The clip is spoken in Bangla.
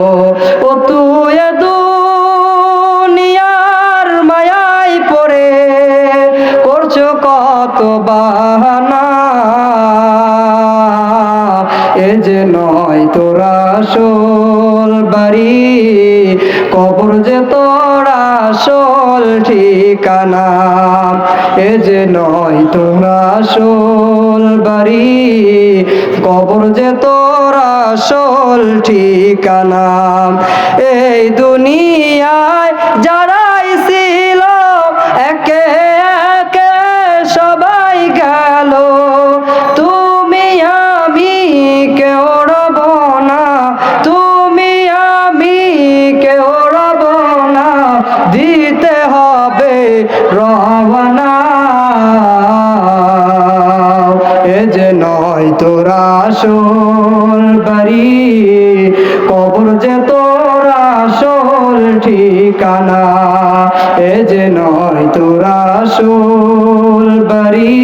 ও তুই দুনিয়ার মায়ায় পড়ে করছো কত বাহানা, এ যে নয় তোর আসল বাড়ি, কবর যে তোর আসল ঠিকানা। এ যে নয় তোর আসল বাড়ি, কবর যে তোর আসল ঠিকানা। এই দুনিয়ায় যারাই ছিল একে একে সবাই গেল, তুমি আমি কেউ রব না, তুমি আমি কেউ রব না, দিতে হবে রওনা। এ যে নয় তোর আসল বাড়ি, কবর যে তোর আসল ঠিকানা। এ যে নয় তোর আসল বাড়ি,